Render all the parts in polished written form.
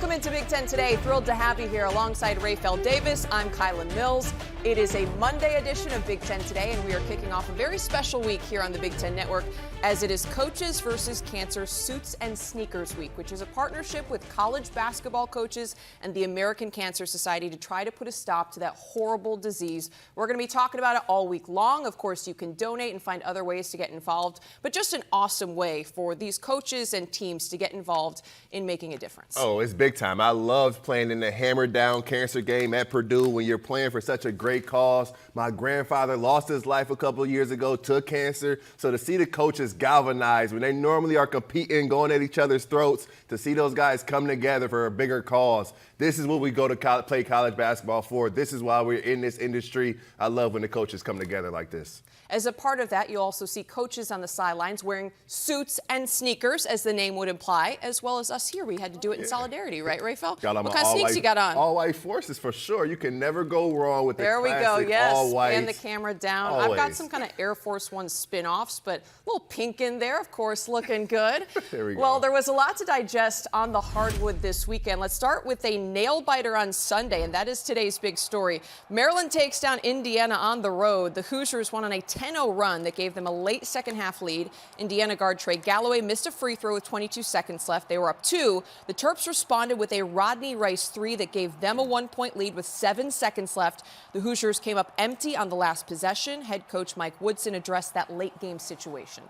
Welcome into Big Ten Today. Thrilled to have you here alongside Rafael Davis. I'm Kylan Mills. It is a Monday edition of Big Ten Today, and we are kicking off a very special week here on the Big Ten Network as it is Coaches versus Cancer Suits and Sneakers Week, which is a partnership with college basketball coaches and the American Cancer Society to try to put a stop to that horrible disease. We're going to be talking about it all week long. Of course, you can donate and find other ways to get involved, but just an awesome way for these coaches and teams to get involved in making a difference. Oh, it's big time. I loved playing in the hammer down cancer game at Purdue when you're playing for such a great cause. My grandfather lost his life a couple of years ago to cancer. So to see the coaches galvanize when they normally are competing, going at each other's throats, to see those guys come together for a bigger cause. This is what we go to play college basketball for. This is why we're in this industry. I love when the coaches come together like this. As a part of that, you'll also see coaches on the sidelines wearing suits and sneakers, as the name would imply, as well as us here. We had to do it in solidarity, right, Rafael? What kind of sneaks you got on? All white forces for sure. You can never go wrong with the classic all white. There we go, yes. And the camera down. Always. I've got some kind of Air Force One spin-offs, but a little pink in there, of course, looking good. There we go. Well, there was a lot to digest on the hardwood this weekend. Let's start with a nail-biter on Sunday, and that is today's big story. Maryland takes down Indiana on the road. The Hoosiers won on a 10-0 run that gave them a late second-half lead. Indiana guard Trey Galloway missed a free throw with 22 seconds left. They were up 2. The Terps responded with a Rodney Rice 3 that gave them a 1-point lead with 7 seconds left. The Hoosiers came up empty on the last possession. Head coach Mike Woodson addressed that late-game situation.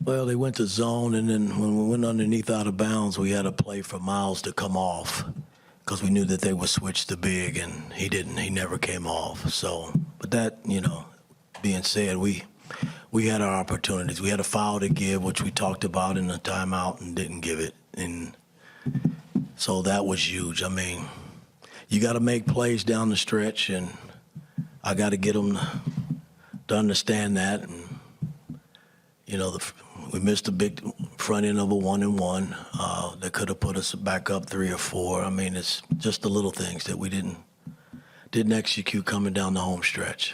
Well, they went to zone, and then when we went underneath out of bounds, we had a play for Miles to come off because we knew that they would switch to big, and he didn't. He never came off. So, but that, being said, we had our opportunities. We had a foul to give, which we talked about in the timeout, and didn't give it. And so that was huge. I mean, you got to make plays down the stretch, and I got to get them to understand that. And, we missed a big front end of a 1-and-1 that could have put us back up 3 or 4. I mean, it's just the little things that we didn't execute coming down the home stretch.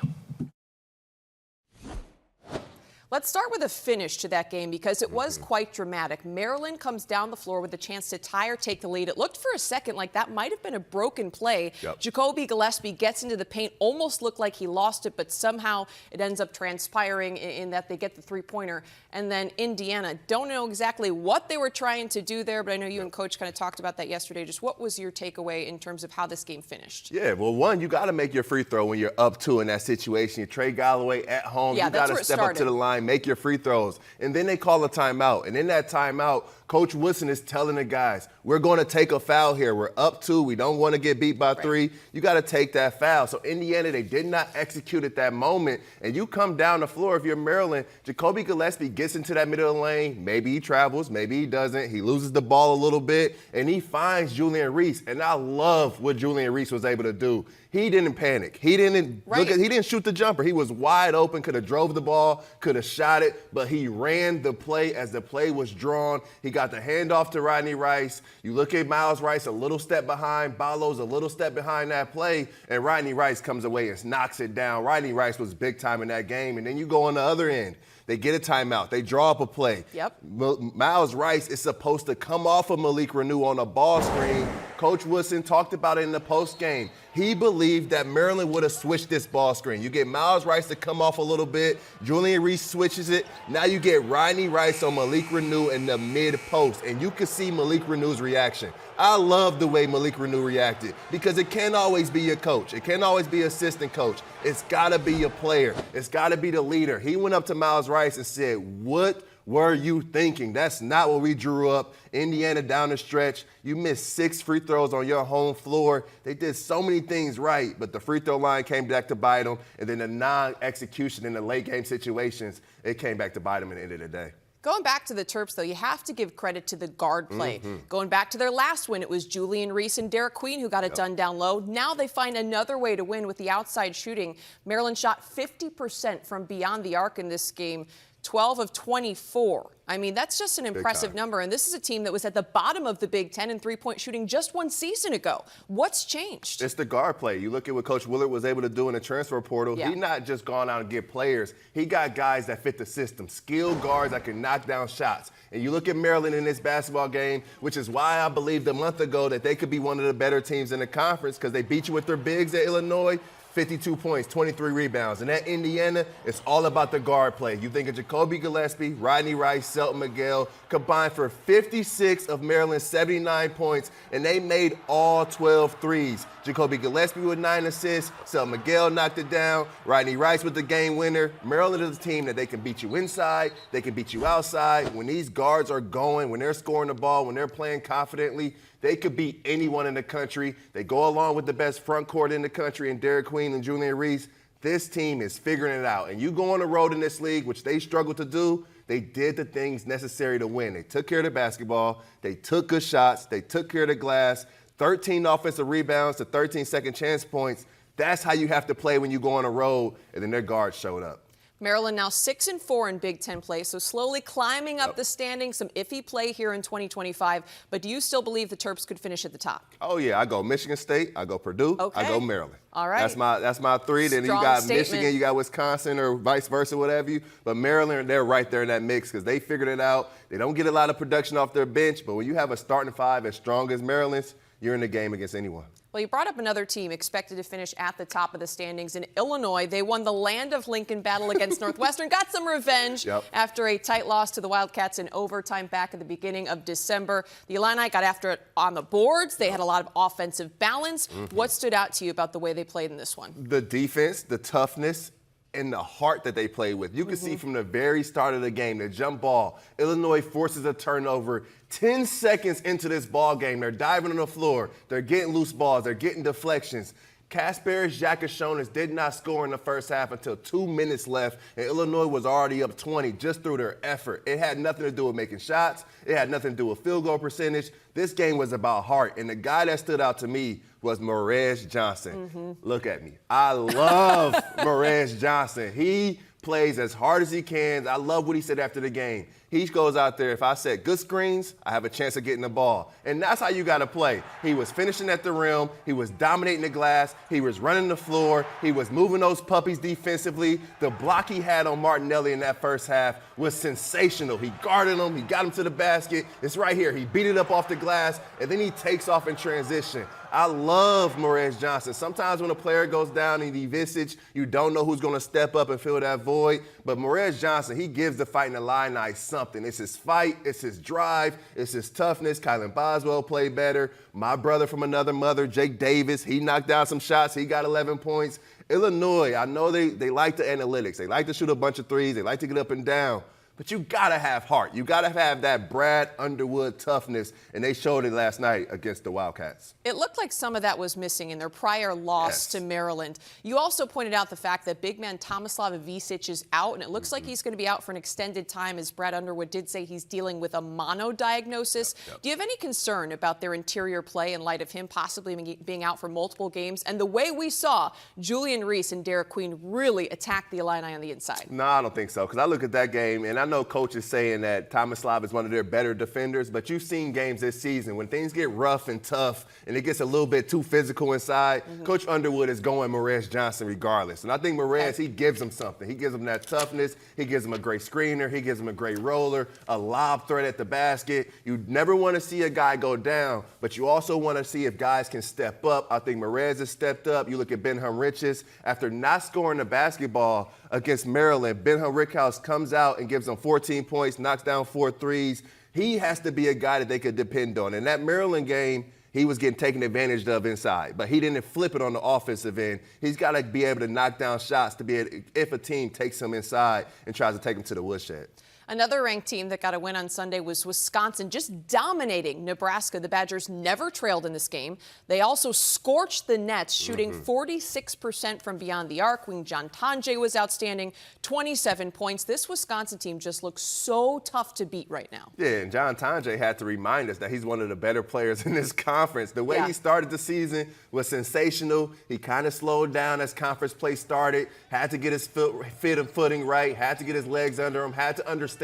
Let's start with a finish to that game because it was quite dramatic. Maryland comes down the floor with a chance to tie or take the lead. It looked for a second like that might have been a broken play. Yep. Jacoby Gillespie gets into the paint, almost looked like he lost it, but somehow it ends up transpiring in that they get the three-pointer. And then Indiana, don't know exactly what they were trying to do there, but I know you and Coach kind of talked about that yesterday. Just what was your takeaway in terms of how this game finished? Yeah, well, one, you got to make your free throw when you're up 2 in that situation. Trey Galloway at home, you got to step up to the line, make your free throws. And then they call a timeout. And in that timeout, Coach Woodson is telling the guys, we're going to take a foul here. We're up 2. We don't want to get beat by 3. You got to take that foul. So Indiana, they did not execute at that moment. And you come down the floor, if you're Maryland, Jacoby Gillespie gets into that middle of the lane. Maybe he travels, maybe he doesn't. He loses the ball a little bit, and he finds Julian Reese. And I love what Julian Reese was able to do. He didn't panic. He didn't he didn't shoot the jumper. He was wide open, could have drove the ball, could have shot it, but he ran the play as the play was drawn. He got the handoff to Rodney Rice. You look at Miles Rice, a little step behind. Balo's a little step behind that play, and Rodney Rice comes away and knocks it down. Rodney Rice was big time in that game, and then you go on the other end. They get a timeout. They draw up a play. Yep. Miles Rice is supposed to come off of Malik Renew on a ball screen. Coach Woodson talked about it in the postgame. He believed that Maryland would have switched this ball screen. You get Miles Rice to come off a little bit. Julian Reese switches it. Now you get Rodney Rice on Malik Renew in the mid-post, and you can see Malik Renew's reaction. I love the way Malik Renew reacted because it can't always be your coach. It can't always be assistant coach. It's got to be your player. It's got to be the leader. He went up to Miles Rice and said, what were you thinking? That's not what we drew up. Indiana down the stretch. You missed 6 free throws on your home floor. They did so many things right, but the free throw line came back to bite them. And then the non-execution in the late game situations, it came back to bite them at the end of the day. Going back to the Terps, though, you have to give credit to the guard play. Going back to their last win, it was Julian Reese and Derek Queen who got it done down low. Now they find another way to win with the outside shooting. Maryland shot 50% from beyond the arc in this game. 12 of 24. I mean, that's just an impressive number. And this is a team that was at the bottom of the Big Ten in three-point shooting just one season ago. What's changed? It's the guard play. You look at what Coach Willard was able to do in the transfer portal. Yeah. He not just gone out and get players. He got guys that fit the system, skilled guards that can knock down shots. And you look at Maryland in this basketball game, which is why I believed a month ago that they could be one of the better teams in the conference because they beat you with their bigs at Illinois. 52 points, 23 rebounds. And at Indiana, it's all about the guard play. You think of Jacoby Gillespie, Rodney Rice, Selton Miguel, combined for 56 of Maryland's 79 points, and they made all 12 threes. Jacoby Gillespie with 9 assists, Selton Miguel knocked it down, Rodney Rice with the game winner. Maryland is a team that they can beat you inside, they can beat you outside. When these guards are going, when they're scoring the ball, when they're playing confidently, they could beat anyone in the country. They go along with the best front court in the country in Derek Queen and Julian Reese. This team is figuring it out. And you go on the road in this league, which they struggled to do, they did the things necessary to win. They took care of the basketball. They took good shots. They took care of the glass. 13 offensive rebounds to 13 second chance points. That's how you have to play when you go on the road. And then their guards showed up. Maryland now 6-4 in Big Ten play, so slowly climbing up the standings. Some iffy play here in 2025. But do you still believe the Terps could finish at the top? Oh, yeah. I go Michigan State. I go Purdue. Okay. I go Maryland. All right. That's my three. Then Strong you got statement. Michigan, you got Wisconsin, or vice versa, whatever you. But Maryland, they're right there in that mix because they figured it out. They don't get a lot of production off their bench, but when you have a starting five as strong as Maryland's, you're in the game against anyone. Well, you brought up another team expected to finish at the top of the standings in Illinois. They won the Land of Lincoln battle against Northwestern, got some revenge after a tight loss to the Wildcats in overtime back at the beginning of December. The Illini got after it on the boards. They had a lot of offensive balance. What stood out to you about the way they played in this one? The defense, the toughness, and the heart that they play with. You can see from the very start of the game, the jump ball, Illinois forces a turnover. 10 seconds into this ball game, they're diving on the floor. They're getting loose balls. They're getting deflections. Kasparis Jakashonis did not score in the first half until 2 minutes left, and Illinois was already up 20 just through their effort. It had nothing to do with making shots. It had nothing to do with field goal percentage. This game was about heart, and the guy that stood out to me was Morez Johnson. Look at me. I love Morez Johnson. He plays as hard as he can. I love what he said after the game. He goes out there, if I set good screens, I have a chance of getting the ball. And that's how you got to play. He was finishing at the rim. He was dominating the glass. He was running the floor. He was moving those puppies defensively. The block he had on Martinelli in that first half was sensational. He guarded him. He got him to the basket. It's right here. He beat it up off the glass, and then he takes off in transition. I love Morez Johnson. Sometimes when a player goes down in the visage, you don't know who's going to step up and fill that void. But Morez Johnson, he gives the fight in the Illini something. It's his fight. It's his drive. It's his toughness. Kylan Boswell played better. My brother from another mother, Jake Davis, he knocked down some shots. He got 11 points. Illinois, I know they like the analytics. They like to shoot a bunch of threes. They like to get up and down. But you got to have heart. You got to have that Brad Underwood toughness, and they showed it last night against the Wildcats. It looked like some of that was missing in their prior loss to Maryland. You also pointed out the fact that big man Tomislav Ivisic is out, and it looks like he's going to be out for an extended time, as Brad Underwood did say he's dealing with a monodiagnosis. Do you have any concern about their interior play in light of him possibly being out for multiple games and the way we saw Julian Reese and Derek Queen really attack the Illini on the inside? No, I don't think so, because I look at that game, and I know Coach is saying that Tomislav is one of their better defenders, but you've seen games this season when things get rough and tough and it gets a little bit too physical inside, Coach Underwood is going Morez Johnson regardless. And I think Morez, he gives him something. He gives him that toughness. He gives him a great screener. He gives him a great roller, a lob threat at the basket. You never want to see a guy go down, but you also want to see if guys can step up. I think Morez has stepped up. You look at Ben-Hur Riches. After not scoring the basketball against Maryland, Ben-Hur Rickhouse comes out and gives them 14 points, knocks down 4 threes. He has to be a guy that they could depend on. In that Maryland game, he was getting taken advantage of inside, but he didn't flip it on the offensive end. He's got to be able to knock down shots to be able to, if a team takes him inside and tries to take him to the woodshed. Another ranked team that got a win on Sunday was Wisconsin, just dominating Nebraska. The Badgers never trailed in this game. They also scorched the nets, shooting 46% from beyond the arc. Wing John Tanjay was outstanding, 27 points. This Wisconsin team just looks so tough to beat right now. Yeah, and John Tanjay had to remind us that he's one of the better players in this conference. The way he started the season was sensational. He kind of slowed down as conference play started, had to get his footing right, had to get his legs under him, had to understand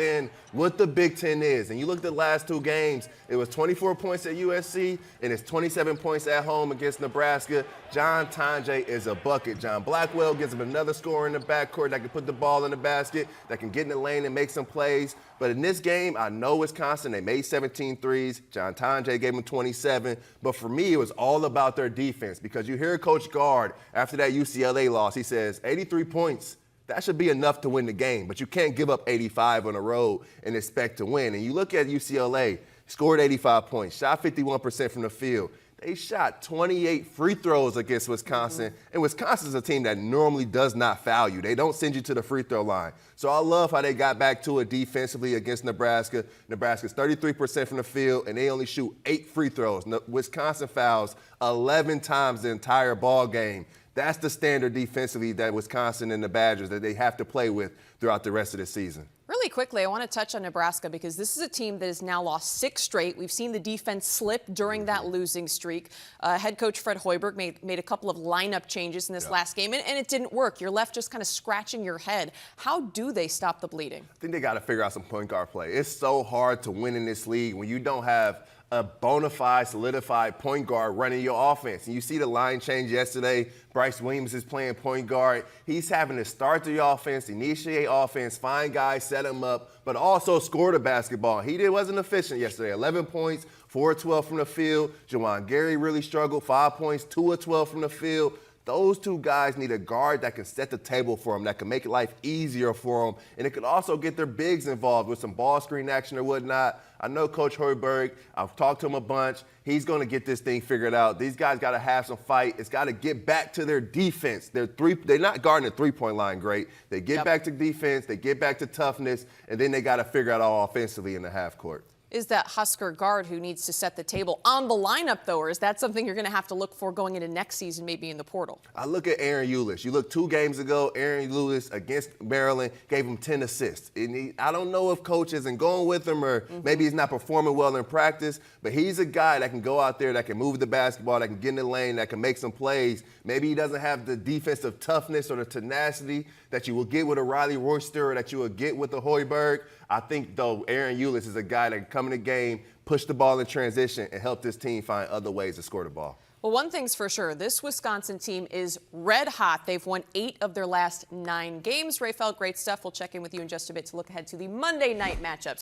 what the Big Ten is. And you look at the last two games, it was 24 points at USC and it's 27 points at home against Nebraska. John Tanjay is a bucket. John Blackwell gives him another scorer in the backcourt that can put the ball in the basket, that can get in the lane and make some plays. But in this game, I know Wisconsin, they made 17 threes. John Tanjay gave them 27. But for me, it was all about their defense, because you hear Coach Gard after that UCLA loss, he says 83 points. That should be enough to win the game, but you can't give up 85 on the road and expect to win. And you look at UCLA, scored 85 points, shot 51% from the field. They shot 28 free throws against Wisconsin, and Wisconsin's a team that normally does not foul you. They don't send you to the free throw line. So I love how they got back to it defensively against Nebraska. Nebraska's 33% from the field, and they only shoot 8 free throws. Wisconsin fouls 11 times the entire ball game. That's the standard defensively that Wisconsin and the Badgers that they have to play with throughout the rest of the season. Really quickly, I want to touch on Nebraska, because this is a team that has now lost 6 straight. We've seen the defense slip during that losing streak. Head coach Fred Hoiberg made a couple of lineup changes in this last game, and it didn't work. You're left just kind of scratching your head. How do they stop the bleeding? I think they got to figure out some point guard play. It's so hard to win in this league when you don't have a bona fide, solidified point guard running your offense. And you see the line change yesterday. Bryce Williams is playing point guard. He's having to start the offense, initiate offense, find guys, set them up, but also score the basketball. He wasn't efficient yesterday. 11 points, 4 of 12 from the field. Juwan Gary really struggled, 5 points, 2 of 12 from the field. Those two guys need a guard that can set the table for them, that can make life easier for them, and it could also get their bigs involved with some ball screen action or whatnot. I know Coach Hoiberg. I've talked to him a bunch. He's going to get this thing figured out. These guys got to have some fight. It's got to get back to their defense. They're not guarding the three-point line great. They get back to defense. They get back to toughness, and then they got to figure out all offensively in the half court. Is that Husker guard who needs to set the table on the lineup, though, or is that something you're going to have to look for going into next season, maybe in the portal? I look at Aaron Eulis. You look 2 games ago, Aaron Eulis against Maryland gave him 10 assists. And I don't know if coach isn't going with him, or maybe he's not performing well in practice, but he's a guy that can go out there, that can move the basketball, that can get in the lane, that can make some plays. Maybe he doesn't have the defensive toughness or the tenacity that you will get with a Riley Royster or that you will get with a Hoiberg. I think, though, Aaron Eulis is a guy that can come in the game, push the ball in transition, and help this team find other ways to score the ball. Well, one thing's for sure, this Wisconsin team is red hot. They've won 8 of their last 9 games. Rafael, great stuff. We'll check in with you in just a bit to look ahead to the Monday night matchups.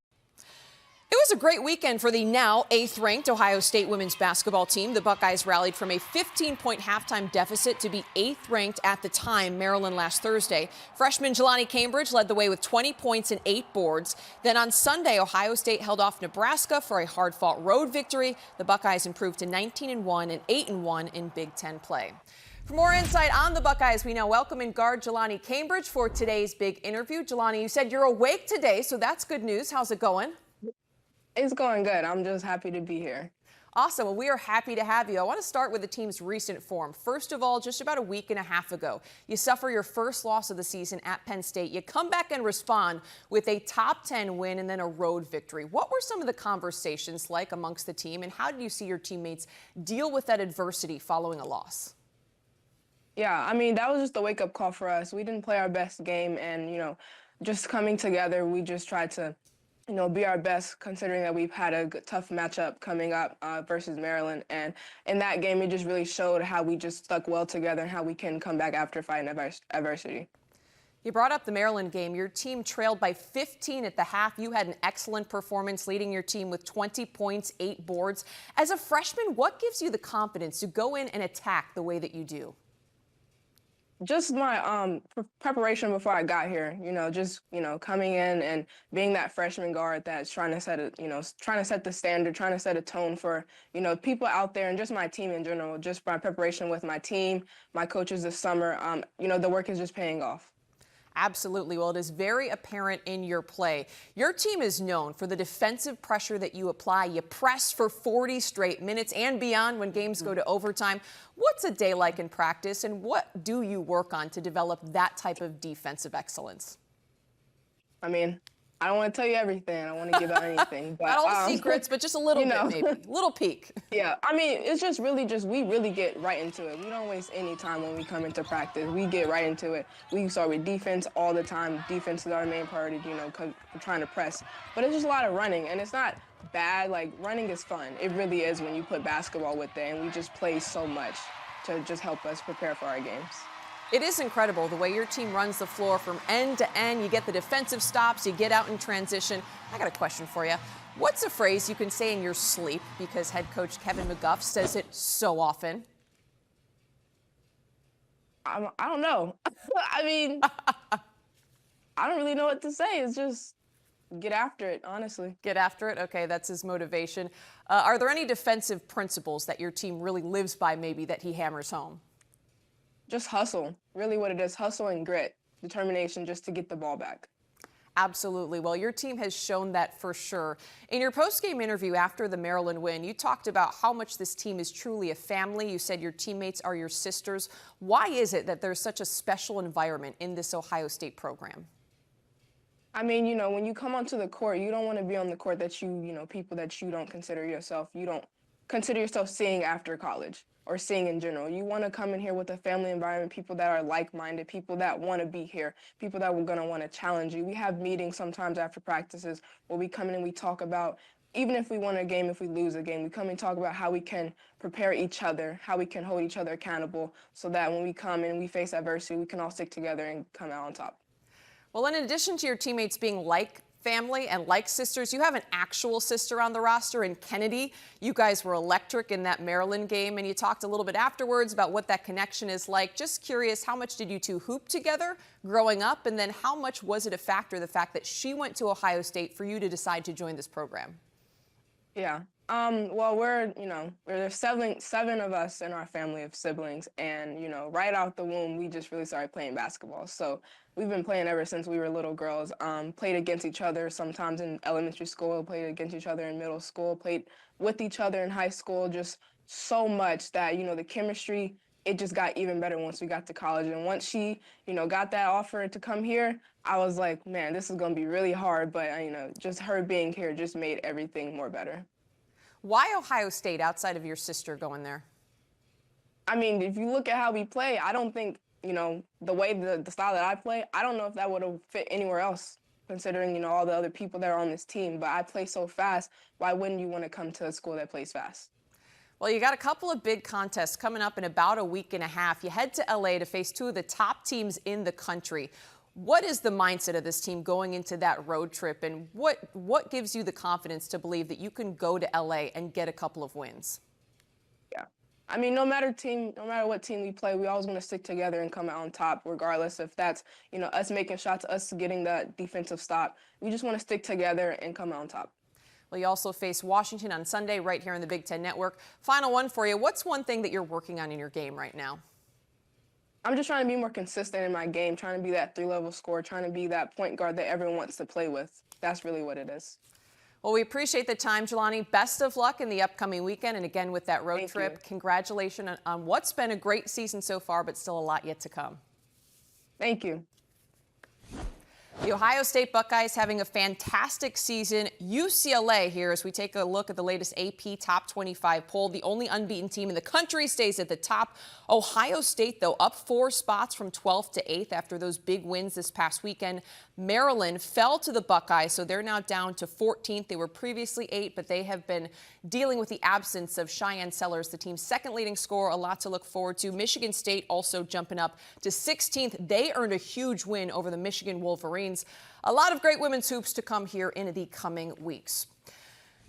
It was a great weekend for the now 8th-ranked Ohio State women's basketball team. The Buckeyes rallied from a 15-point halftime deficit to be 8th-ranked at the time, Maryland, last Thursday. Freshman Jaloni Cambridge led the way with 20 points and 8 boards. Then on Sunday, Ohio State held off Nebraska for a hard-fought road victory. The Buckeyes improved to 19-1 and 8-1 in Big Ten play. For more insight on the Buckeyes, we now welcome in guard Jaloni Cambridge for today's big interview. Jaloni, you said you're awake today, so that's good news. How's it going? It's going good. I'm just happy to be here. Awesome. Well, we are happy to have you. I want to start with the team's recent form. First of all, just about a week and a half ago, you suffer your first loss of the season at Penn State. You come back and respond with a top 10 win and then a road victory. What were some of the conversations like amongst the team, and how did you see your teammates deal with that adversity following a loss? Yeah, I mean, that was just a wake-up call for us. We didn't play our best game, and, just coming together, we just tried to be our best, considering that we've had a tough matchup coming up versus Maryland. And in that game, it just really showed how we just stuck well together and how we can come back after fighting adversity. You brought up the Maryland game. Your team trailed by 15 at the half. You had an excellent performance, leading your team with 20 points, 8 boards. As a freshman, what gives you the confidence to go in and attack the way that you do? Just my preparation before I got here, coming in and being that freshman guard that's trying to set the standard, trying to set a tone for, people out there and just my team in general. Just my preparation with my team, my coaches this summer, the work is just paying off. Absolutely. Well, it is very apparent in your play. Your team is known for the defensive pressure that you apply. You press for 40 straight minutes and beyond when games go to overtime. What's a day like in practice, and what do you work on to develop that type of defensive excellence? I mean, I don't want to tell you everything. I don't want to give out anything. But, not all the secrets, but just a little bit, maybe. A little peek. Yeah. I mean, it's just really we really get right into it. We don't waste any time when we come into practice. We get right into it. We start with defense all the time. Defense is our main priority, because we're trying to press. But it's just a lot of running, and it's not bad. Like, running is fun. It really is when you put basketball with it, and we just play so much to just help us prepare for our games. It is incredible the way your team runs the floor from end to end. You get the defensive stops, you get out in transition. I got a question for you. What's a phrase you can say in your sleep, because head coach Kevin McGuff says it so often? I don't know. I mean, I don't really know what to say. It's just get after it, honestly. Get after it? Okay, that's his motivation. Are there any defensive principles that your team really lives by, maybe, that he hammers home? Just hustle. Really what it is, hustle and grit, determination just to get the ball back. Absolutely. Well, your team has shown that for sure. In your post-game interview after the Maryland win, you talked about how much this team is truly a family. You said your teammates are your sisters. Why is it that there's such a special environment in this Ohio State program? I mean, when you come onto the court, you don't want to be on the court that people that you don't consider yourself. You don't consider yourself seeing after college or seeing in general. You want to come in here with a family environment, people that are like-minded, people that want to be here, people that are going to want to challenge you. We have meetings sometimes after practices where we come in and we talk about, even if we win a game, if we lose a game, we come and talk about how we can prepare each other, how we can hold each other accountable so that when we come and we face adversity, we can all stick together and come out on top. Well, in addition to your teammates being like family and like sisters, you have an actual sister on the roster in Kennedy. You guys were electric in that Maryland game, and you talked a little bit afterwards about what that connection is like. Just curious, how much did you two hoop together growing up, and then how much was it a factor, the fact that she went to Ohio State, for you to decide to join this program? Yeah. Well, there's seven of us in our family of siblings, and, right out the womb, we just really started playing basketball. So we've been playing ever since we were little girls, played against each other sometimes in elementary school, played against each other in middle school, played with each other in high school, just so much that, the chemistry, it just got even better once we got to college. And once she, got that offer to come here, I was like, man, this is going to be really hard. But, just her being here just made everything more better. Why Ohio State outside of your sister going there? I mean, if you look at how we play, I don't think, the way the style that I play, I don't know if that would have fit anywhere else, considering, all the other people that are on this team. But I play so fast. Why wouldn't you want to come to a school that plays fast? Well, you got a couple of big contests coming up in about a week and a half. You head to LA to face two of the top teams in the country. What is the mindset of this team going into that road trip, and what gives you the confidence to believe that you can go to LA and get a couple of wins? Yeah. I mean, no matter what team we play, we always want to stick together and come out on top, regardless if that's, us making shots, us getting that defensive stop. We just want to stick together and come out on top. Well, you also face Washington on Sunday right here on the Big Ten Network. Final one for you. What's one thing that you're working on in your game right now? I'm just trying to be more consistent in my game, trying to be that three-level scorer, trying to be that point guard that everyone wants to play with. That's really what it is. Well, we appreciate the time, Jaloni. Best of luck in the upcoming weekend, and again with that road trip. Congratulations on what's been a great season so far, but still a lot yet to come. Thank you. The Ohio State Buckeyes having a fantastic season. UCLA here as we take a look at the latest AP Top 25 poll. The only unbeaten team in the country stays at the top. Ohio State, though, up 4 spots from 12th to 8th after those big wins this past weekend. Maryland fell to the Buckeyes, so they're now down to 14th. They were previously 8th, but they have been dealing with the absence of Cheyenne Sellers, the team's second leading scorer. A lot to look forward to. Michigan State also jumping up to 16th. They earned a huge win over the Michigan Wolverines. A lot of great women's hoops to come here in the coming weeks.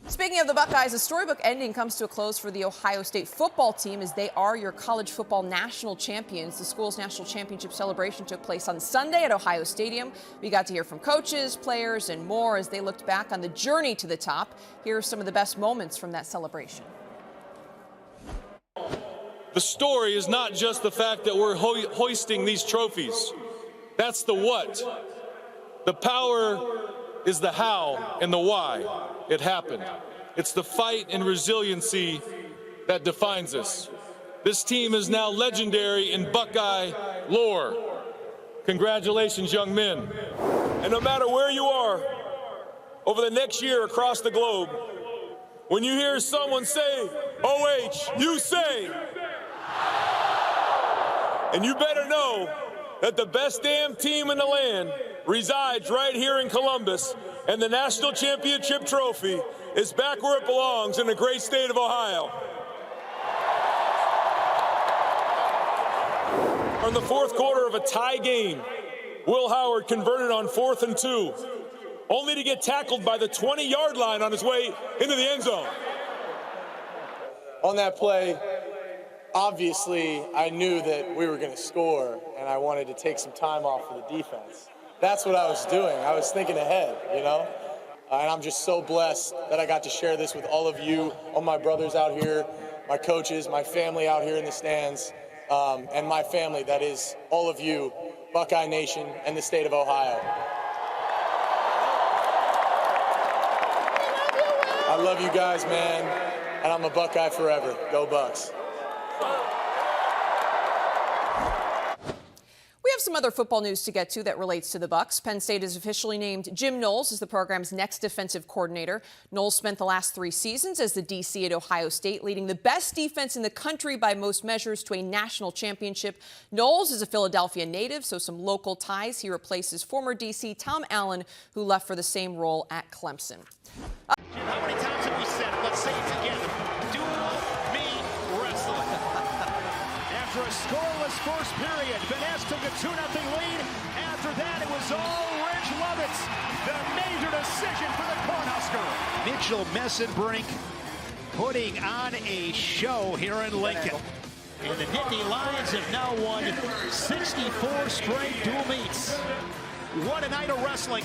Speaking of the Buckeyes, a storybook ending comes to a close for the Ohio State football team as they are your college football national champions. The school's national championship celebration took place on Sunday at Ohio Stadium. We got to hear from coaches, players, and more as they looked back on the journey to the top. Here are some of the best moments from that celebration. The story is not just the fact that we're hoisting these trophies. That's the what. The power is the how and the why it happened. It's the fight and resiliency that defines us. This team is now legendary in Buckeye lore. Congratulations, young men. And no matter where you are over the next year across the globe, when you hear someone say, OH, you say, and you better know that the best damn team in the land resides right here in Columbus, and the national championship trophy is back where it belongs in the great state of Ohio. In the fourth quarter of a tie game, Will Howard converted on 4th and 2, only to get tackled by the 20-yard line on his way into the end zone. On that play, obviously, I knew that we were going to score, and I wanted to take some time off for the defense. That's what I was doing. I was thinking ahead, you know? And I'm just so blessed that I got to share this with all of you, all my brothers out here, my coaches, my family out here in the stands, and my family, that is all of you, Buckeye Nation and the state of Ohio. I love you guys, man, and I'm a Buckeye forever. Go Bucks. We have some other football news to get to that relates to the Bucks. Penn State has officially named Jim Knowles as the program's next defensive coordinator. Knowles spent the last 3 seasons as the DC at Ohio State, leading the best defense in the country by most measures to a national championship. Knowles is a Philadelphia native, so some local ties. He replaces former DC Tom Allen, who left for the same role at Clemson. Jim, how many times have we said it? Let's say it together. Dual mean wrestling. After a scoreless first period, Vanessa took a 2-0 lead. After that, it was all Rich Lovitz. The major decision for the Cornhusker. Mitchell Messenbrink putting on a show here in Lincoln. And the Nittany Lions have now won 64 straight dual meets. What a night of wrestling.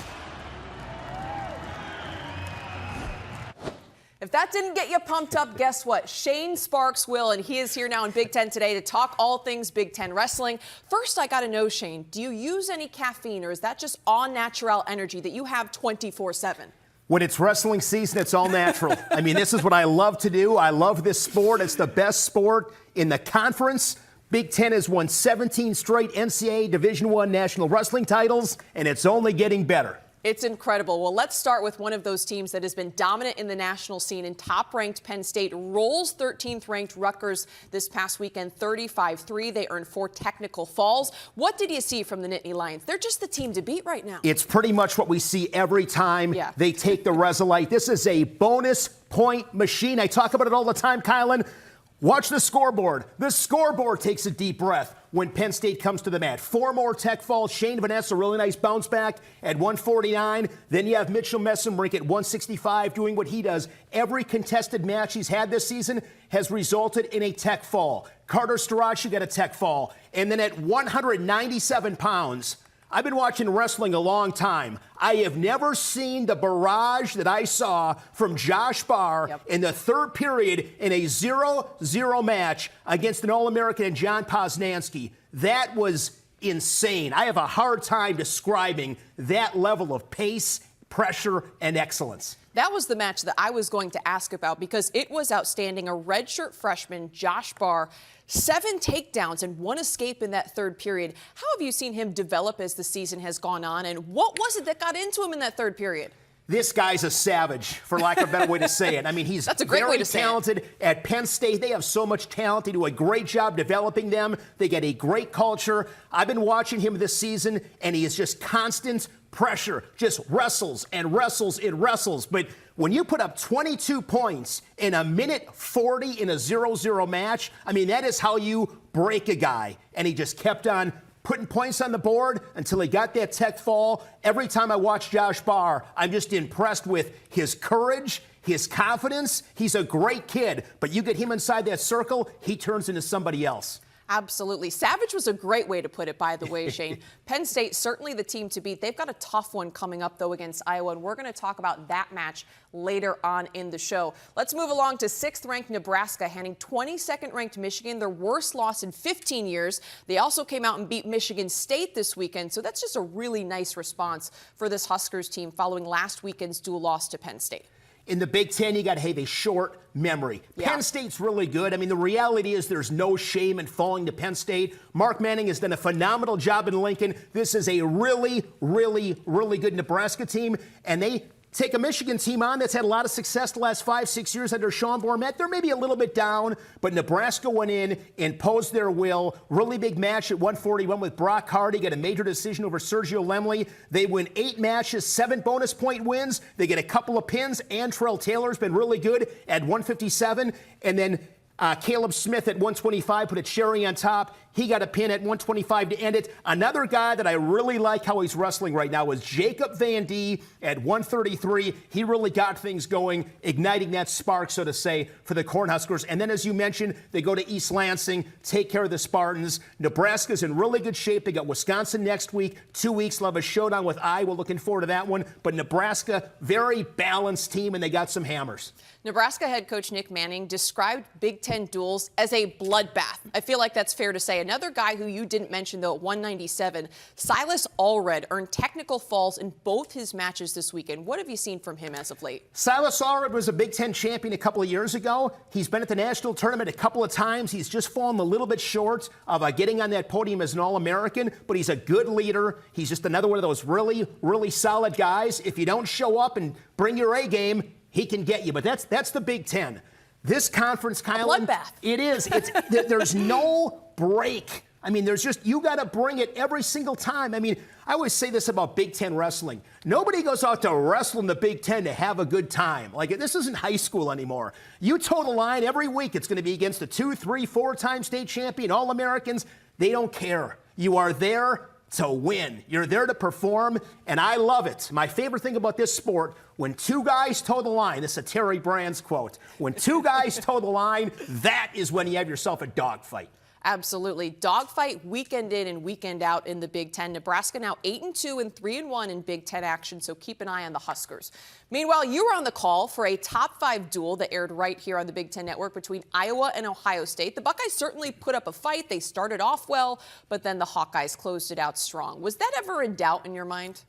If that didn't get you pumped up, guess what? Shane Sparks will, and he is here now in Big Ten Today to talk all things Big Ten wrestling. First, I got to know, Shane, do you use any caffeine, or is that just all natural energy that you have 24/7? When it's wrestling season, it's all natural. I mean, this is what I love to do. I love this sport. It's the best sport in the conference. Big Ten has won 17 straight NCAA Division I national wrestling titles, and it's only getting better. It's incredible. Well, let's start with one of those teams that has been dominant in the national scene, and top-ranked Penn State rolls 13th-ranked Rutgers this past weekend, 35-3. They earned 4 technical falls. What did you see from the Nittany Lions? They're just the team to beat right now. It's pretty much what we see every time they take the Resolite. This is a bonus point machine. I talk about it all the time, Kylan. Watch the scoreboard. The scoreboard takes a deep breath when Penn State comes to the mat. 4 more tech falls. Shane Vanessa, really nice bounce back at 149. Then you have Mitchell Messenbrink at 165 doing what he does. Every contested match he's had this season has resulted in a tech fall. Carter Starachi got a tech fall. And then at 197 pounds, I've been watching wrestling a long time. I have never seen the barrage that I saw from Josh Barr in the third period in a 0-0 match against an All-American and John Poznansky. That was insane. I have a hard time describing that level of pace, pressure, and excellence. That was the match that I was going to ask about because it was outstanding. A redshirt freshman, Josh Barr, 7 takedowns and 1 escape in that third period. How have you seen him develop as the season has gone on, and what was it that got into him in that third period? This guy's a savage, for lack of a better way to say it. I mean, he's That's a great very way to say talented at Penn State. They have so much talent. They do a great job developing them. They get a great culture. I've been watching him this season, and he is just constant pressure, just wrestles and wrestles and wrestles. But when you put up 22 points in a minute 40 in a 0-0 match, I mean, that is how you break a guy. And he just kept on putting points on the board until he got that tech fall. Every time I watch Josh Barr, I'm just impressed with his courage, his confidence. He's a great kid, but you get him inside that circle, he turns into somebody else. Absolutely. Savage was a great way to put it, by the way, Shane. Penn State, certainly the team to beat. They've got a tough one coming up, though, against Iowa, and we're going to talk about that match later on in the show. Let's move along to 6th-ranked Nebraska, handing 22nd-ranked Michigan their worst loss in 15 years. They also came out and beat Michigan State this weekend, so that's just a really nice response for this Huskers team following last weekend's dual loss to Penn State. In the Big Ten, you got to have a short memory. Yeah. Penn State's really good. I mean, the reality is there's no shame in falling to Penn State. Mark Manning has done a phenomenal job in Lincoln. This is a really, really, really good Nebraska team, and they take a Michigan team on that's had a lot of success the last 5-6 years under Sean Bormet. They're maybe a little bit down, but Nebraska went in, imposed their will. Really big match at 141 with Brock Hardy. Got a major decision over Sergio Lemley. They win 8 matches, 7 bonus point wins. They get a couple of pins. Antrell Taylor's been really good at 157. And then Caleb Smith at 125 put a cherry on top. He got a pin at 125 to end it. Another guy that I really like how he's wrestling right now is Jacob Van Dee at 133. He really got things going, igniting that spark, so to say, for the Cornhuskers. And then, as you mentioned, they go to East Lansing, take care of the Spartans. Nebraska's in really good shape. They got Wisconsin next week. 2 weeks, they'll have a showdown with Iowa. Looking forward to that one. But Nebraska, very balanced team, and they got some hammers. Nebraska head coach Nick Manning described Big Ten duels as a bloodbath. I feel like that's fair to say. Another guy who you didn't mention, though, at 197, Silas Allred earned technical falls in both his matches this weekend. What have you seen from him as of late? Silas Allred was a Big Ten champion a couple of years ago. He's been at the national tournament a couple of times. He's just fallen a little bit short of getting on that podium as an All-American, but he's a good leader. He's just another one of those really, really solid guys. If you don't show up and bring your A game, he can get you. But that's the Big Ten. This conference, Kyle, bloodbath. It is. There's no break. I mean, you got to bring it every single time. I mean, I always say this about Big Ten wrestling. Nobody goes out to wrestle in the Big Ten to have a good time. Like, this isn't high school anymore. You toe the line every week. It's going to be against the 2, 3, 4-time state champion, All-Americans. They don't care. You are there to win. You're there to perform, and I love it. My favorite thing about this sport, when 2 guys toe the line, this is a Terry Brands quote, when 2 guys toe the line, that is when you have yourself a dogfight. Absolutely. Dogfight weekend in and weekend out in the Big Ten. Nebraska now 8-2 and 3-1 in Big Ten action, so keep an eye on the Huskers. Meanwhile, you were on the call for a top 5 duel that aired right here on the Big Ten Network between Iowa and Ohio State. The Buckeyes certainly put up a fight. They started off well, but then the Hawkeyes closed it out strong. Was that ever in doubt in your mind?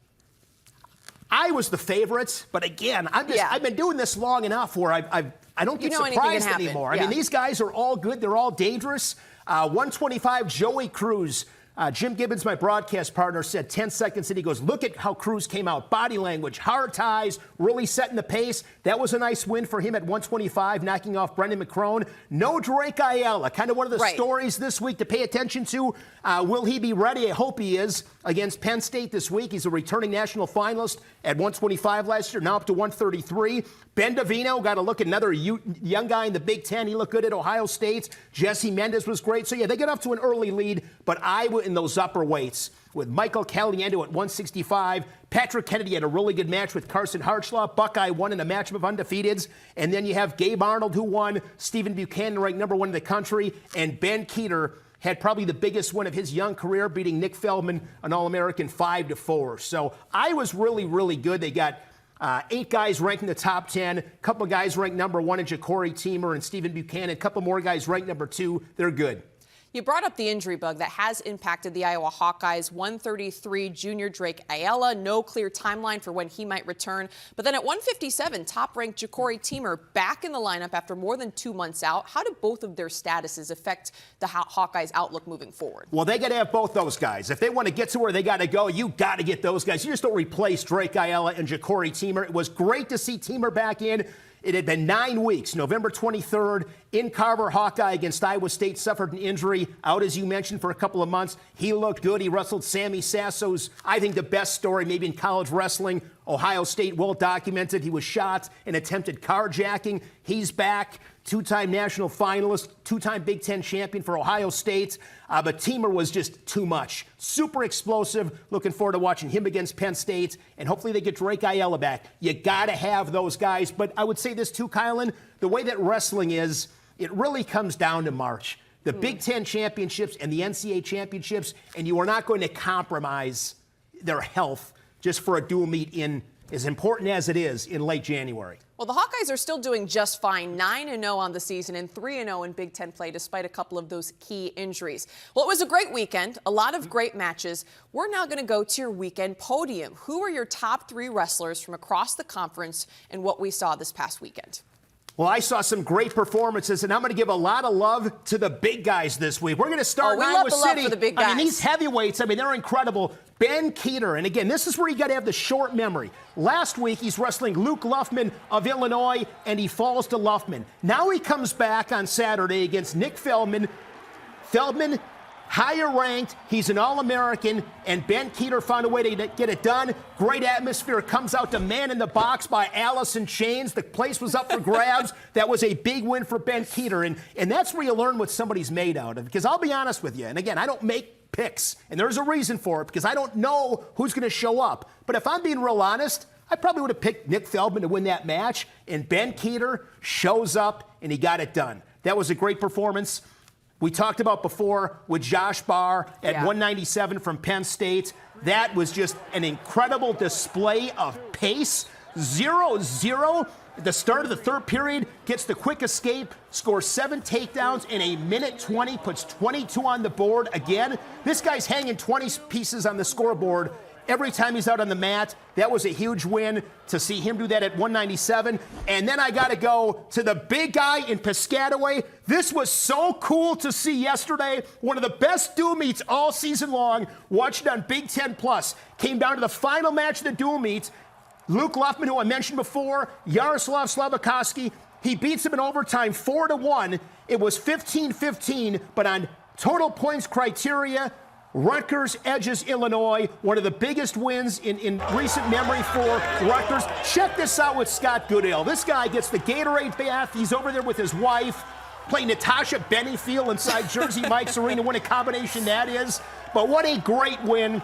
I was the favorite, but again, I've been doing this long enough where I don't get surprised anymore. Yeah. I mean, these guys are all good. They're all dangerous. 125, Joey Cruz. Jim Gibbons, my broadcast partner, said 10 seconds, and he goes, look at how Cruz came out. Body language, hard ties, really setting the pace. That was a nice win for him at 125, knocking off Brendan McCrone. No Drake Ayala, kind of one of the stories this week to pay attention to. Will he be ready? I hope he is against Penn State this week. He's a returning national finalist at 125 last year, now up to 133. Ben Davino, got to look at another young guy in the Big Ten. He looked good at Ohio State. Jesse Mendez was great. So, yeah, they get off to an early lead, but Iowa in those upper weights with Michael Caliendo at 165. Patrick Kennedy had a really good match with Carson Hartschlaw. Buckeye won in a matchup of undefeateds. And then you have Gabe Arnold, who won. Stephen Buchanan, ranked number 1 in the country. And Ben Keeter had probably the biggest win of his young career, beating Nick Feldman, an All-American, 5-4. So Iowa's really, really good. They got 8 guys ranked in the top 10. A couple of guys ranked number 1 in Ja'Cory Teamer and Stephen Buchanan. A couple more guys ranked number 2. They're good. You brought up the injury bug that has impacted the Iowa Hawkeyes. 133, junior Drake Ayala, no clear timeline for when he might return. But then at 157, top-ranked Ja'Cory Teamer back in the lineup after more than 2 months out. How do both of their statuses affect the Hawkeyes' outlook moving forward? Well, they got to have both those guys. If they want to get to where they got to go, you got to get those guys. You just don't replace Drake Ayala and Ja'Cory Teamer. It was great to see Teamer back in. It had been 9 weeks. November 23rd, in Carver, Hawkeye against Iowa State suffered an injury. Out, as you mentioned, for a couple of months. He looked good. He wrestled Sammy Sasso's, I think, the best story maybe in college wrestling. Ohio State, well documented. He was shot in attempted carjacking. He's back. 2-time national finalist, 2-time Big Ten champion for Ohio State. But Teamer was just too much. Super explosive. Looking forward to watching him against Penn State. And hopefully they get Drake Ayala back. You got to have those guys. But I would say this too, Kylan. The way that wrestling is, it really comes down to March. the Big Ten championships and the NCAA championships, and you are not going to compromise their health just for a dual meet in, as important as it is, in late January. Well, the Hawkeyes are still doing just fine, 9-0 on the season and 3-0 in Big Ten play, despite a couple of those key injuries. Well, it was a great weekend, a lot of great matches. We're now going to go to your weekend podium. Who are your top 3 wrestlers from across the conference and what we saw this past weekend? Well, I saw some great performances, and I'm going to give a lot of love to the big guys this week. We're going to start in Iowa City. Love for the big guys. I mean, these heavyweights, they're incredible. Ben Keeter, and again, this is where you got to have the short memory. Last week, he's wrestling Luke Luffman of Illinois, and he falls to Luffman. Now he comes back on Saturday against Nick Feldman. Feldman, higher ranked, he's an All-American, and Ben Keeter found a way to get it done. Great atmosphere. Comes out to Man in the Box by Allison Chains. The place was up for grabs. That was a big win for Ben Keeter, and that's where you learn what somebody's made out of. Because I'll be honest with you, and again, I don't make picks, and there's a reason for it, because I don't know who's going to show up. But if I'm being real honest, I probably would have picked Nick Feldman to win that match, and Ben Keeter shows up, and he got it done. That was a great performance. We talked about before with Josh Barr at 197 from Penn State. That was just an incredible display of pace. 0-0 at the start of the third period, gets the quick escape, scores 7 takedowns in 1:20, puts 22 on the board again. This guy's hanging 20 pieces on the scoreboard every time he's out on the mat. That was a huge win to see him do that at 197. And then I got to go to the big guy in Piscataway. This was so cool to see yesterday. One of the best dual meets all season long. Watched it on Big Ten Plus. Came down to the final match of the dual meets. Luke Luffman, who I mentioned before, Yaroslav Slavakovsky, he beats him in overtime 4-1. It was 15-15, but on total points criteria, Rutgers edges Illinois, one of the biggest wins in recent memory for Rutgers. Check this out with Scott Goodale. This guy gets the Gatorade bath. He's over there with his wife, playing Natasha Bennyfield inside Jersey Mike's Arena. What a combination that is. But what a great win.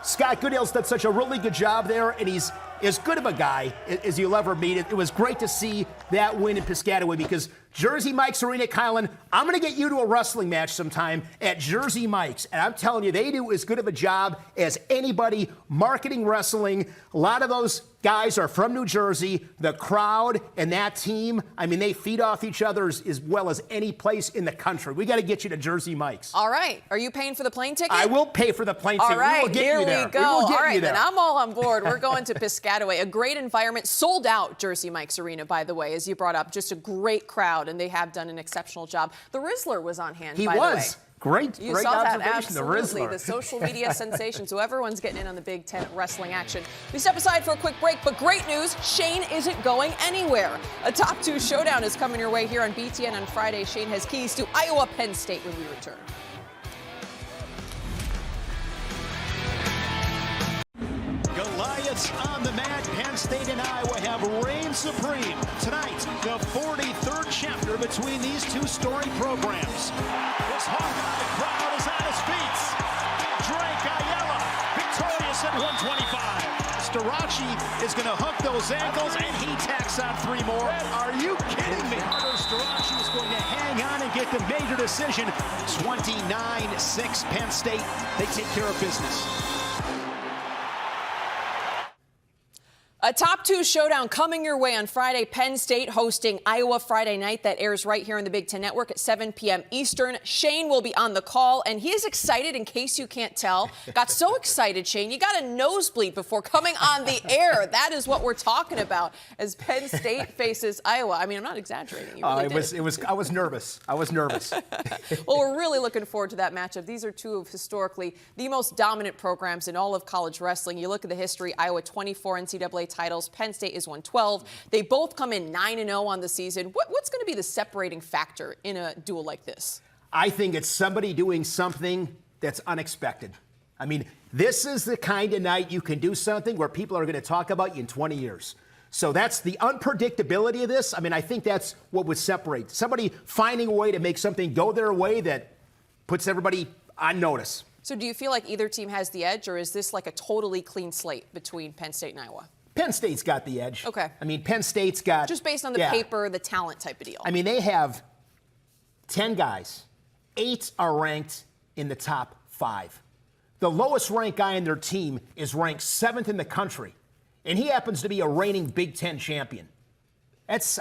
Scott Goodale's done such a really good job there, and he's as good of a guy as you'll ever meet. It was great to see that win in Piscataway, because Jersey Mike's Arena, Kylan, I'm going to get you to a wrestling match sometime at Jersey Mike's. And I'm telling you, they do as good of a job as anybody marketing wrestling. A lot of those guys are from New Jersey. The crowd and that team, they feed off each other as well as any place in the country. We got to get you to Jersey Mike's. All right. Are you paying for the plane ticket? I will pay for the plane ticket. All right, we will get here you there. we go. All right, then I'm all on board. We're going to Piscataway. A great environment. Sold out Jersey Mike's Arena, by the way, as you brought up. Just a great crowd, and they have done an exceptional job. The Rizzler was on hand, by the way. Great, you great saw that, observation, absolutely. The social media sensation. So everyone's getting in on the Big Ten wrestling action. We step aside for a quick break, but great news, Shane isn't going anywhere. A top 2 showdown is coming your way here on BTN on Friday. Shane has keys to Iowa Penn State when we return. Goliaths on the mat. Penn State and Iowa have reigned supreme. Tonight, the 43rd chapter between these two storied programs. This Hawkeye crowd is on his feet. Drake Ayala, victorious at 125. Starachi is going to hook those ankles, and he tacks on 3 more. Are you kidding me? Starachi is going to hang on and get the major decision. 29-6 Penn State. They take care of business. A top 2 showdown coming your way on Friday. Penn State hosting Iowa Friday night. That airs right here on the Big Ten Network at 7 p.m. Eastern. Shane will be on the call, and he is excited, in case you can't tell. Got so excited, Shane, you got a nosebleed before coming on the air. That is what we're talking about as Penn State faces Iowa. I'm not exaggerating. You really did. I was nervous. Well, we're really looking forward to that matchup. These are 2 of historically the most dominant programs in all of college wrestling. You look at the history, Iowa 24 NCAA titles. Penn State is 112. They both come in 9-0 on the season. What's going to be the separating factor in a duel like this? I think it's somebody doing something that's unexpected. This is the kind of night you can do something where people are going to talk about you in 20 years. So that's the unpredictability of this. I think that's what would separate. Somebody finding a way to make something go their way that puts everybody on notice. So do you feel like either team has the edge, or is this like a totally clean slate between Penn State and Iowa? Penn State's got the edge. Okay. Penn State's got... Just based on the paper, the talent type of deal. They have 10 guys 8 are ranked in the top 5. The lowest ranked guy on their team is ranked 7th in the country, and he happens to be a reigning Big Ten champion. This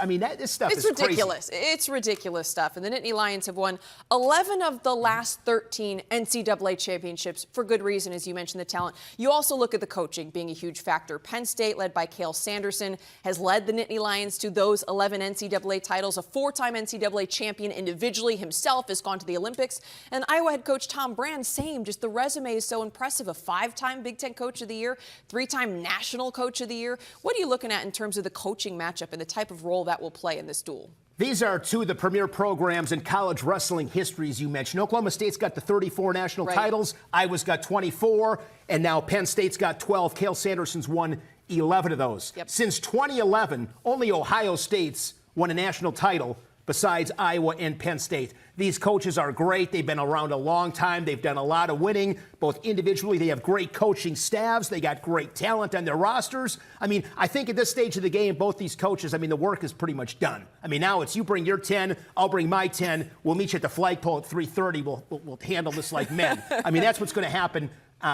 stuff is ridiculous. Crazy. It's ridiculous stuff. And the Nittany Lions have won 11 of the last 13 NCAA championships for good reason, as you mentioned, the talent. You also look at the coaching being a huge factor. Penn State, led by Cale Sanderson, has led the Nittany Lions to those 11 NCAA titles. A 4-time NCAA champion individually himself, has gone to the Olympics. And Iowa head coach Tom Brand, same. Just the resume is so impressive. A 5-time Big Ten Coach of the Year, 3-time National Coach of the Year. What are you looking at in terms of the coaching matchup and the type of role that will play in this duel? These are two of the premier programs in college wrestling history, as you mentioned. Oklahoma State's got the 34 national titles. Iowa's got 24. And now Penn State's got 12. Cale Sanderson's won 11 of those. Yep. Since 2011, only Ohio State's won a national title besides Iowa and Penn State. These coaches are great. They've been around a long time. They've done a lot of winning, both individually. They have great coaching staffs. They got great talent on their rosters. I think at this stage of the game, both these coaches, the work is pretty much done. Now it's you bring your 10, I'll bring my 10. We'll meet you at the flagpole at 3:30. We'll handle this like men. That's what's going to happen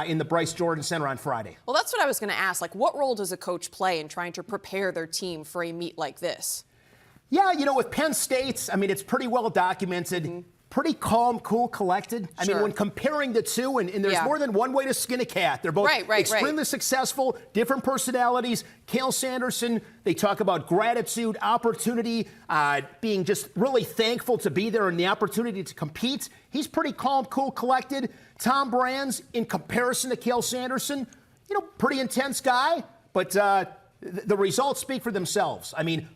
in the Bryce Jordan Center on Friday. Well, that's what I was going to ask. What role does a coach play in trying to prepare their team for a meet like this? Yeah, with Penn State, it's pretty well documented, pretty calm, cool, collected. When comparing the two, and there's more than one way to skin a cat. They're both extremely successful, different personalities. Cale Sanderson, they talk about gratitude, opportunity, being just really thankful to be there and the opportunity to compete. He's pretty calm, cool, collected. Tom Brand's, in comparison to Cale Sanderson, pretty intense guy, but the results speak for themselves.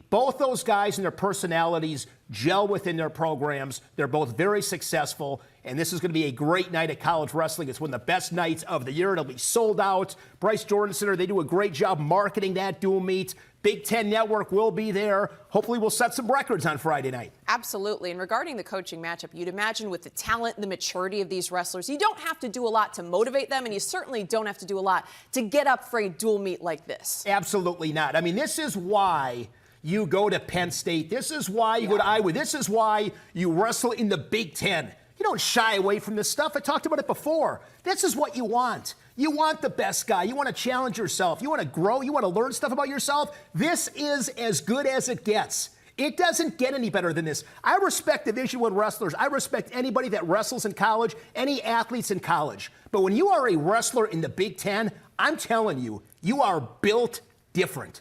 Both those guys and their personalities gel within their programs. They're both very successful, and this is going to be a great night at college wrestling. It's one of the best nights of the year. It'll be sold out. Bryce Jordan Center, they do a great job marketing that dual meet. Big Ten Network will be there. Hopefully we'll set some records on Friday night. Absolutely. And regarding the coaching matchup, you'd imagine with the talent and the maturity of these wrestlers, you don't have to do a lot to motivate them, and you certainly don't have to do a lot to get up for a dual meet like this. Absolutely not. This is why you go to Penn State. This is why you go to Iowa. This is why you wrestle in the Big Ten. You don't shy away from this stuff. I talked about it before. This is what you want. You want the best guy. You want to challenge yourself. You want to grow. You want to learn stuff about yourself. This is as good as it gets. It doesn't get any better than this. I respect Division I wrestlers. I respect anybody that wrestles in college, any athletes in college. But when you are a wrestler in the Big Ten, I'm telling you, you are built different.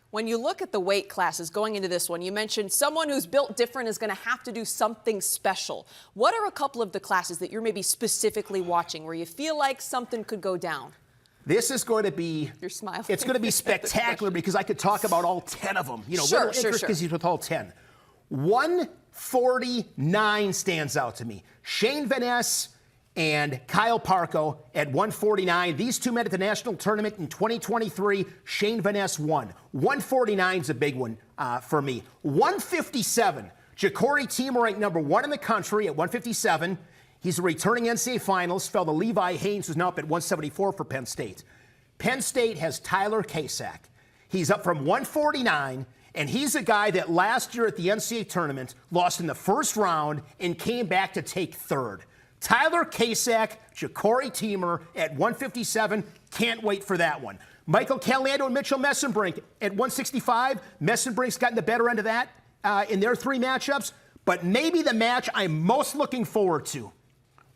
When you look at the weight classes going into this one, you mentioned someone who's built different is going to have to do something special. What are a couple of the classes that you're maybe specifically watching where you feel like something could go down? This is going to be, you're smiling. It's going to be spectacular because I could talk about all 10 of them. Sure. Because he's with all 10. 149 stands out to me. Shane Van Ness and Kyle Parko at 149. These two met at the national tournament in 2023. Shane Van Ness won. 149 is a big one for me. 157, Ja'Cory Teamer ranked number 1 in the country at 157. He's a returning NCAA finalist, fell to Levi Haynes, who's now up at 174 for Penn State. Penn State has Tyler Kasak. He's up from 149, and he's a guy that last year at the NCAA tournament lost in the first round and came back to take third. Tyler Kasak, Ja'Cory Teamer at 157. Can't wait for that one. Michael Caliendo and Mitchell Messenbrink at 165. Messenbrink's gotten the better end of that in their 3 matchups. But maybe the match I'm most looking forward to,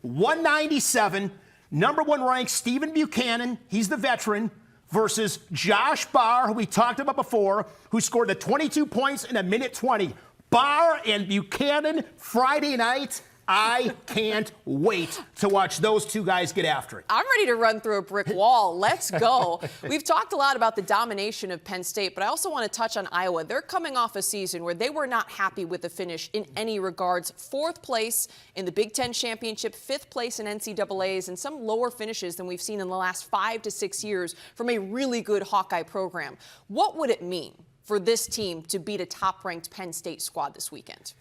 197, number 1 ranked Stephen Buchanan, he's the veteran, versus Josh Barr, who we talked about before, who scored the 22 points in a minute 20. Barr and Buchanan, Friday night. I can't wait to watch those two guys get after it. I'm ready to run through a brick wall. Let's go. We've talked a lot about the domination of Penn State, but I also want to touch on Iowa. They're coming off a season where they were not happy with the finish in any regards. 4th place in the Big Ten Championship, 5th place in NCAAs, and some lower finishes than we've seen in the last 5 to 6 years from a really good Hawkeye program. What would it mean for this team to beat a top-ranked Penn State squad this weekend?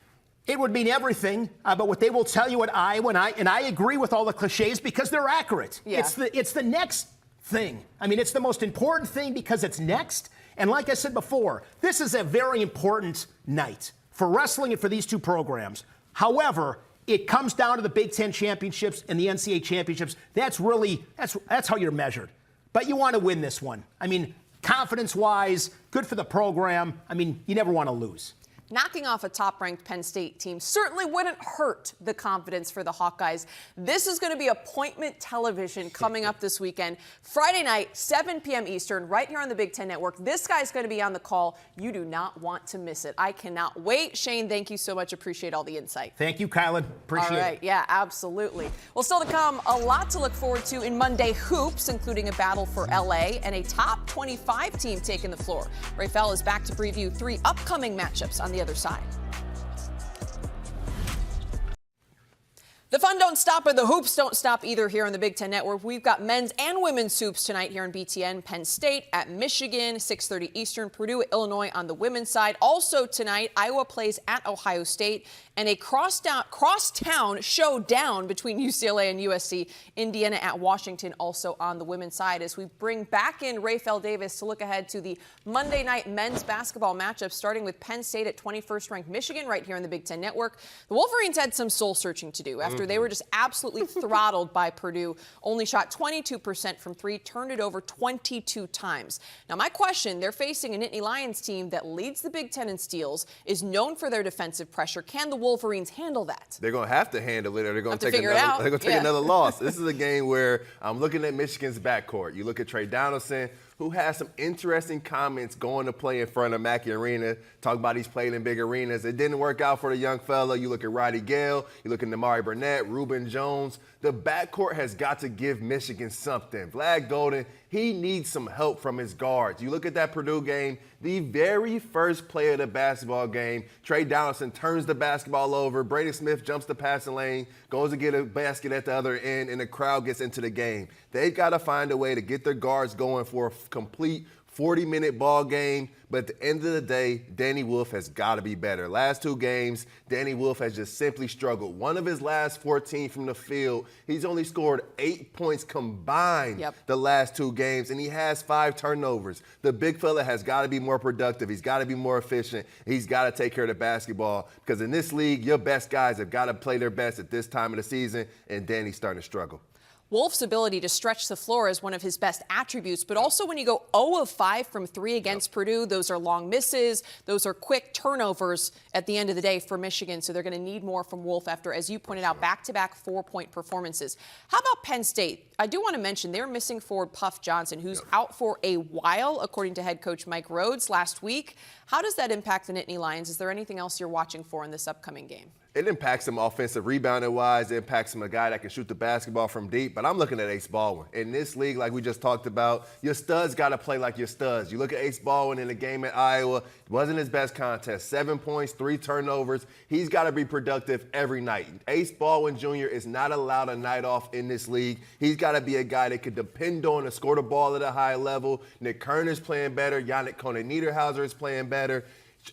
It would mean everything, but what they will tell you at Iowa, and I agree with all the cliches because they're accurate. Yeah. It's the next thing. It's the most important thing because it's next. And like I said before, this is a very important night for wrestling and for these two programs. However, it comes down to the Big Ten championships and the NCAA championships. That's how you're measured. But you want to win this one. I mean, confidence-wise, good for the program. I mean, you never want to lose. Knocking off a top-ranked Penn State team certainly wouldn't hurt the confidence for the Hawkeyes. This is going to be appointment television coming up this weekend. Friday night, 7 p.m. Eastern, right here on the Big Ten Network. This guy's going to be on the call. You do not want to miss it. I cannot wait. Shane, thank you so much. Appreciate all the insight. Thank you, Kylan. Appreciate it. All right, yeah, absolutely. Well, still to come, a lot to look forward to in Monday hoops, including a battle for LA and a top 25 team taking the floor. Rafael is back to preview 3 upcoming matchups on the other side. The fun don't stop, and the hoops don't stop either here on the Big Ten Network. We've got men's and women's hoops tonight here in BTN. Penn State at Michigan, 6:30 Eastern. Purdue at Illinois on the women's side. Also tonight, Iowa plays at Ohio State, and a crosstown showdown between UCLA and USC. Indiana at Washington also on the women's side, as we bring back in Rafael Davis to look ahead to the Monday night men's basketball matchup, starting with Penn State at 21st ranked Michigan right here on the Big Ten Network. The Wolverines had some soul searching to do after they were just absolutely throttled by Purdue. Only shot 22% from 3, turned it over 22 times. Now, my question, they're facing a Nittany Lions team that leads the Big Ten in steals, is known for their defensive pressure. Can the Wolverines handle that? They're going to have to handle it, or they're going to take another loss. This is a game where I'm looking at Michigan's backcourt. You look at Trey Donaldson, who has some interesting comments going to play in front of Mackey Arena, talk about he's played in big arenas. It didn't work out for the young fella. You look at Roddy Gale, you look at Namari Burnett, Reuben Jones. The backcourt has got to give Michigan something. Vlad Golden, he needs some help from his guards. You look at that Purdue game, the very first play of the basketball game, Trey Donaldson turns the basketball over, Brady Smith jumps the passing lane, goes to get a basket at the other end, and the crowd gets into the game. They've got to find a way to get their guards going for a complete 40-minute ball game, but at the end of the day, Danny Wolf has got to be better. Last 2 games, Danny Wolf has just simply struggled. One of his last 14 from the field, he's only scored 8 points combined the last 2 games, and he has 5 turnovers. The big fella has got to be more productive. He's got to be more efficient. He's got to take care of the basketball, because in this league, your best guys have got to play their best at this time of the season, and Danny's starting to struggle. Wolf's ability to stretch the floor is one of his best attributes, but also when you go 0 of 5 from 3 against Purdue, those are long misses. Those are quick turnovers at the end of the day for Michigan, so they're going to need more from Wolf after, as you pointed out, back-to-back 4-point performances. How about Penn State? I do want to mention they're missing forward Puff Johnson, who's out for a while, according to head coach Mike Rhodes last week. How does that impact the Nittany Lions? Is there anything else you're watching for in this upcoming game? It impacts him offensive rebounding-wise. It impacts him a guy that can shoot the basketball from deep. But I'm looking at Ace Baldwin. In this league, like we just talked about, your studs got to play like your studs. You look at Ace Baldwin in the game at Iowa. It wasn't his best contest. 7 points, 3 turnovers. He's got to be productive every night. Ace Baldwin Jr. is not allowed a night off in this league. He's got to be a guy that could depend on to score the ball at a high level. Nick Kern is playing better. Yannick Koenig-Niederhauser is playing better.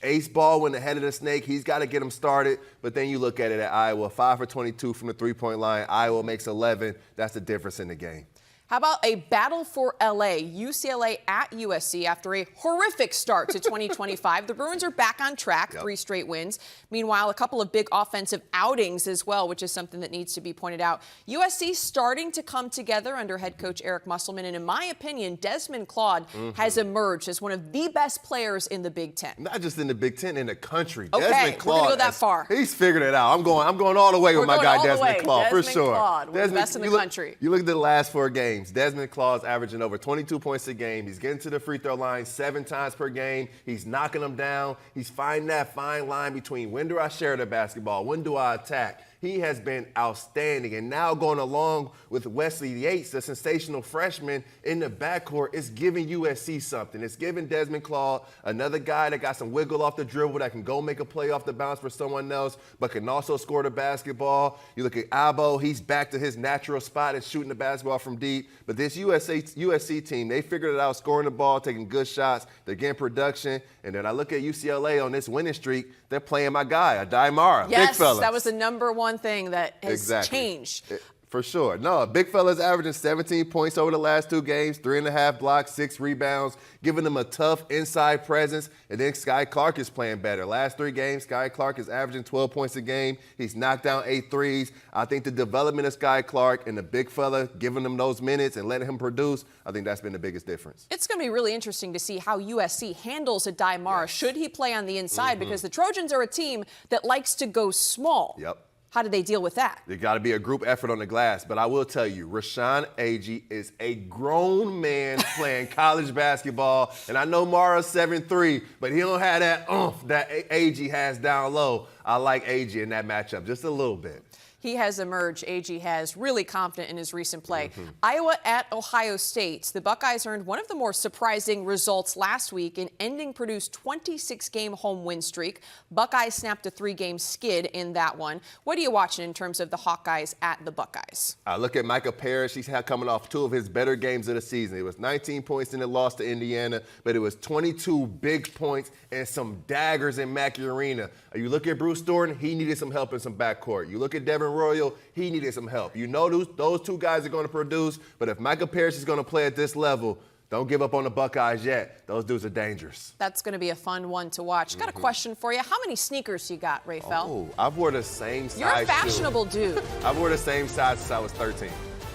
Ace Baldwin, the head of the snake, he's got to get him started. But then you look at it at Iowa, 5 for 22 from the three-point line. Iowa makes 11. That's the difference in the game. How about a battle for LA? UCLA at USC after a horrific start to 2025. The Bruins are back on track, 3 straight wins. Meanwhile, a couple of big offensive outings as well, which is something that needs to be pointed out. USC starting to come together under head coach Eric Musselman. And in my opinion, Desmond Claude has emerged as one of the best players in the Big Ten. Not just in the Big Ten, in the country. Okay, Desmond Claude, we're going to go that far. He's figured it out. I'm going all the way with my guy Desmond Claude, for sure. Claude, one of the best in the country. You look at the last 4 games. Desmond Claude's averaging over 22 points a game. He's getting to the free throw line 7 times per game. He's knocking them down. He's finding that fine line between when do I share the basketball, when do I attack. He has been outstanding. And now going along with Wesley Yates, the sensational freshman in the backcourt, it's giving USC something. It's giving Desmond Claude another guy that got some wiggle off the dribble, that can go make a play off the bounce for someone else, but can also score the basketball. You look at Abo, he's back to his natural spot and shooting the basketball from deep. But this USC team, they figured it out, scoring the ball, taking good shots. They're getting production. And then I look at UCLA on this winning streak. They're playing my guy, Adai Mara, big fella. Yes, that was the number one thing that has changed. For sure. No, big fella's averaging 17 points over the last 2 games, 3.5 blocks, 6 rebounds, giving them a tough inside presence. And then Sky Clark is playing better. Last 3 games, Sky Clark is averaging 12 points a game. He's knocked down 8 threes. I think the development of Sky Clark and the big fella giving him those minutes and letting him produce, I think that's been the biggest difference. It's going to be really interesting to see how USC handles Adai Mara. Yes. Should he play on the inside? Because the Trojans are a team that likes to go small. Yep. How do they deal with that? There got to be a group effort on the glass. But I will tell you, Rashawn Agee is a grown man playing college basketball. And I know Mara's 7'3", but he don't have that oomph that Agee has down low. I like Agee in that matchup just a little bit. He has emerged, Agee has, really confident in his recent play. Iowa at Ohio State. The Buckeyes earned one of the more surprising results last week in ending Purdue's 26-game home win streak. Buckeyes snapped a 3-game skid in that one. What are you watching in terms of the Hawkeyes at the Buckeyes? I look at Micah Parrish. He's coming off 2 of his better games of the season. It was 19 points in the loss to Indiana, but it was 22 big points and some daggers in Mackey Arena. You look at Bruce Thornton, he needed some help in some backcourt. You look at Devin Royal, he needed some help. You know those 2 guys are going to produce, but if Micah Parrish is going to play at this level, don't give up on the Buckeyes yet. Those dudes are dangerous. That's going to be a fun one to watch. Got a question for you. How many sneakers you got, Rafael? Oh, I've worn the same size. You're a fashionable dude. I've worn the same size since I was 13.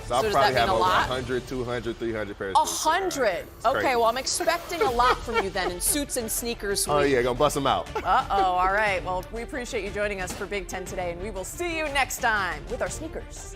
So I'll probably have over 100, 200, 300 pairs. 100? Okay, well, I'm expecting a lot from you then in suits and sneakers week. Oh, yeah, gonna bust them out. Uh-oh, all right. Well, we appreciate you joining us for Big Ten Today, and we will see you next time with our sneakers.